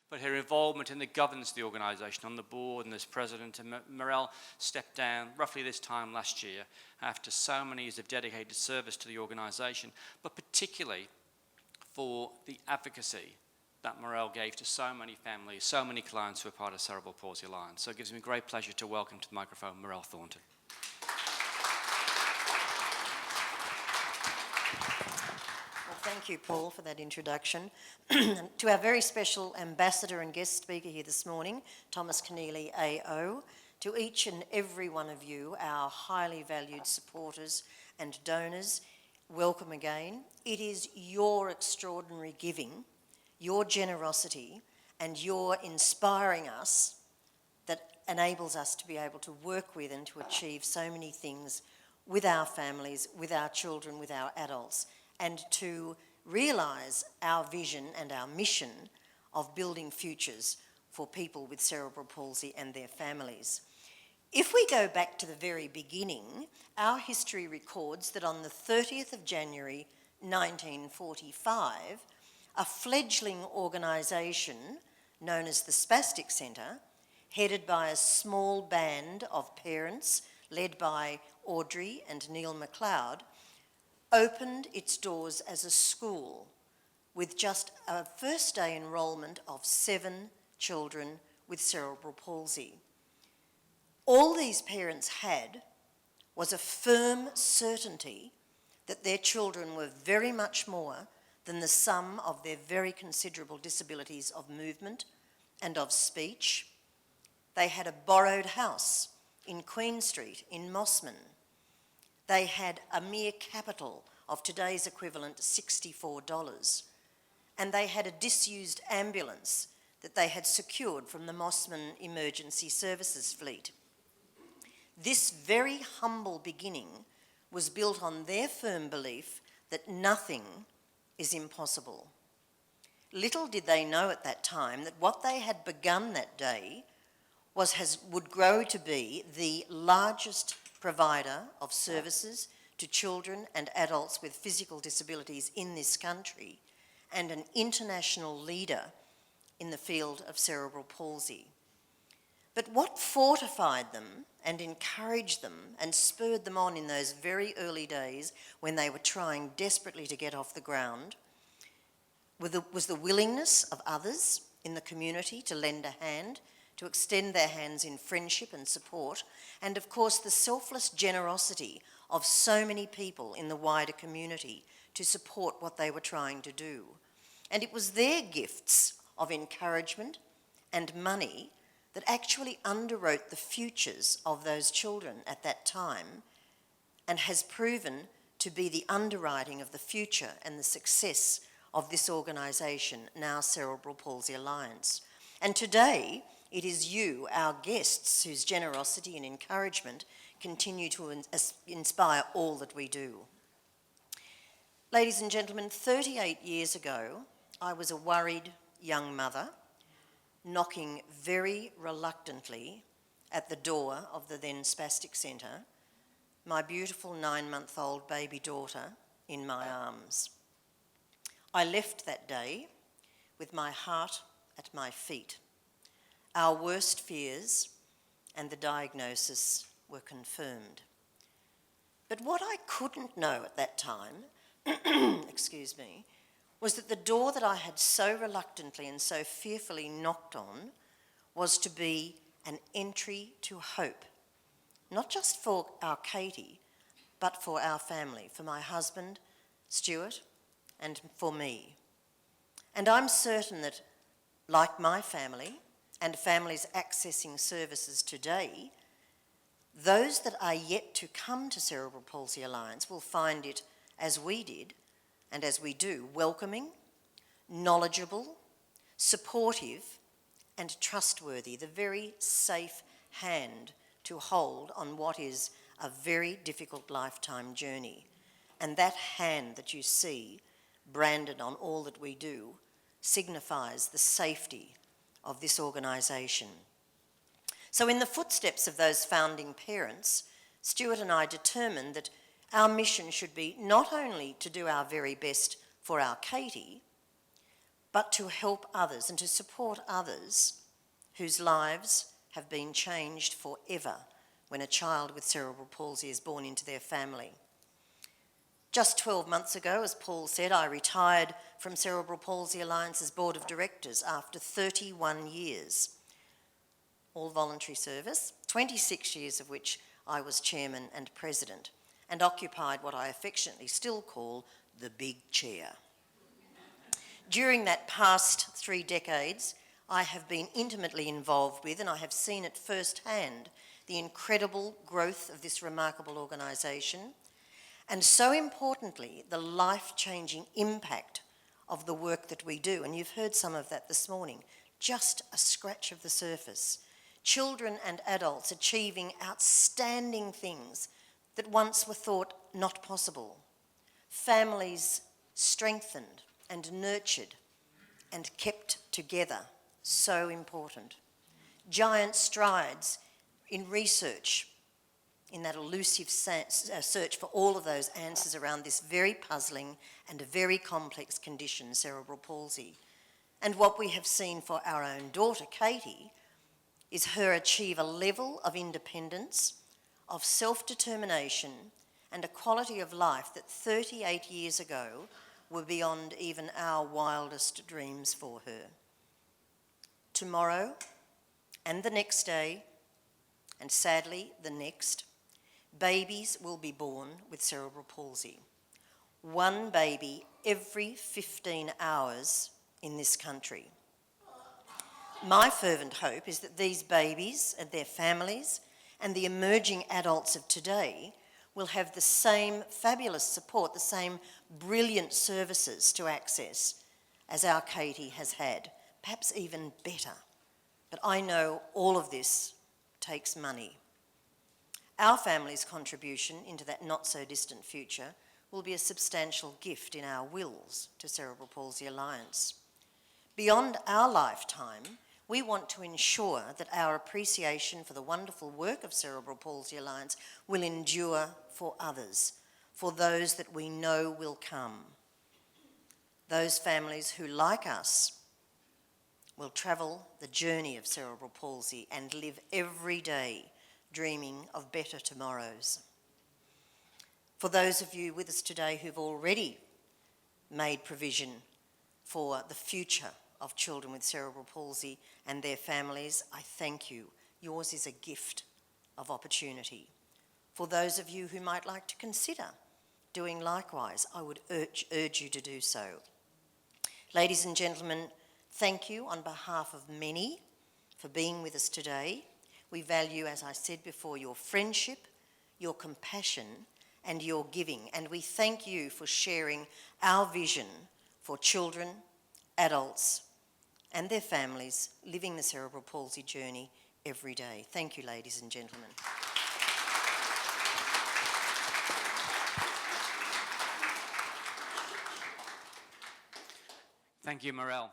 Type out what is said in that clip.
but her involvement in the governance of the organisation on the board and as president. And Marelle stepped down roughly this time last year after so many years of dedicated service to the organisation, but particularly for the advocacy that Marelle gave to so many families, so many clients who are part of Cerebral Palsy Alliance. So it gives me great pleasure to welcome to the microphone Marelle Thornton. Thank you, Paul, for that introduction. To our very special ambassador and guest speaker here this morning, Thomas Keneally AO, to each and every one of you, our highly valued supporters and donors, welcome again. It is your extraordinary giving, your generosity, and your inspiring us that enables us to be able to work with and to achieve so many things with our families, with our children, with our adults, and to realise our vision and our mission of building futures for people with cerebral palsy and their families. If we go back to the very beginning, our history records that on the 30th of January 1945, a fledgling organisation known as the Spastic Centre, headed by a small band of parents led by Audrey and Neil MacLeod, opened its doors as a school with just a first day enrolment of 7 children with cerebral palsy. All these parents had was a firm certainty that their children were very much more than the sum of their very considerable disabilities of movement and of speech. They had a borrowed house in Queen Street in Mossman. They had a mere capital of today's equivalent $64, and they had a disused ambulance that they had secured from the Mossman Emergency Services fleet. This very humble beginning was built on their firm belief that nothing is impossible. Little did they know at that time that what they had begun that day would grow to be the largest provider of services to children and adults with physical disabilities in this country, and an international leader in the field of cerebral palsy. But what fortified them and encouraged them and spurred them on in those very early days when they were trying desperately to get off the ground was the willingness of others in the community to lend a hand, to extend their hands in friendship and support, and of course the selfless generosity of so many people in the wider community to support what they were trying to do. And it was their gifts of encouragement and money that actually underwrote the futures of those children at that time, and has proven to be the underwriting of the future and the success of this organisation, now Cerebral Palsy Alliance. And today, it is you, our guests, whose generosity and encouragement continue to inspire all that we do. Ladies and gentlemen, 38 years ago, I was a worried young mother, knocking very reluctantly at the door of the then Spastic Centre, my beautiful 9-month-old baby daughter in my arms. I left that day with my heart at my feet. Our worst fears and the diagnosis were confirmed. But what I couldn't know at that time, excuse me, was that the door that I had so reluctantly and so fearfully knocked on was to be an entry to hope, not just for our Katie, but for our family, for my husband, Stuart, and for me. And I'm certain that, like my family and families accessing services today, those that are yet to come to Cerebral Palsy Alliance will find it, as we did, and as we do, welcoming, knowledgeable, supportive, and trustworthy, the very safe hand to hold on what is a very difficult lifetime journey. And that hand that you see branded on all that we do signifies the safety of this organisation. So in the footsteps of those founding parents, Stuart and I determined that our mission should be not only to do our very best for our Katie, but to help others and to support others whose lives have been changed forever when a child with cerebral palsy is born into their family. Just 12 months ago, as Paul said, I retired from Cerebral Palsy Alliance's board of directors after 31 years, all voluntary service, 26 years of which I was chairman and president, and occupied what I affectionately still call the big chair. During that past 3 decades, I have been intimately involved with, and I have seen it firsthand, the incredible growth of this remarkable organisation, and so importantly, the life-changing impact of the work that we do. And you've heard some of that this morning, just a scratch of the surface. Children and adults achieving outstanding things that once were thought not possible. Families strengthened and nurtured and kept together, so important. Giant strides in research, in that elusive search for all of those answers around this very puzzling and a very complex condition, cerebral palsy. And what we have seen for our own daughter, Katie, is her achieve a level of independence, of self-determination, and a quality of life that 38 years ago were beyond even our wildest dreams for her. Tomorrow, and the next day, and sadly the next, babies will be born with cerebral palsy. One baby every 15 hours in this country. My fervent hope is that these babies and their families and the emerging adults of today will have the same fabulous support, the same brilliant services to access as our Katie has had, perhaps even better. But I know all of this takes money. Our family's contribution into that not-so-distant future will be a substantial gift in our wills to Cerebral Palsy Alliance. Beyond our lifetime, we want to ensure that our appreciation for the wonderful work of Cerebral Palsy Alliance will endure for others, for those that we know will come. Those families who, like us, will travel the journey of cerebral palsy and live every day dreaming of better tomorrows. For those of you with us today who've already made provision for the future of children with cerebral palsy and their families, I thank you. Yours is a gift of opportunity. For those of you who might like to consider doing likewise, I would urge you to do so. Ladies and gentlemen, thank you on behalf of many for being with us today. We value, as I said before, your friendship, your compassion, and your giving. And we thank you for sharing our vision for children, adults, and their families living the cerebral palsy journey every day. Thank you, ladies and gentlemen. Thank you, Marelle.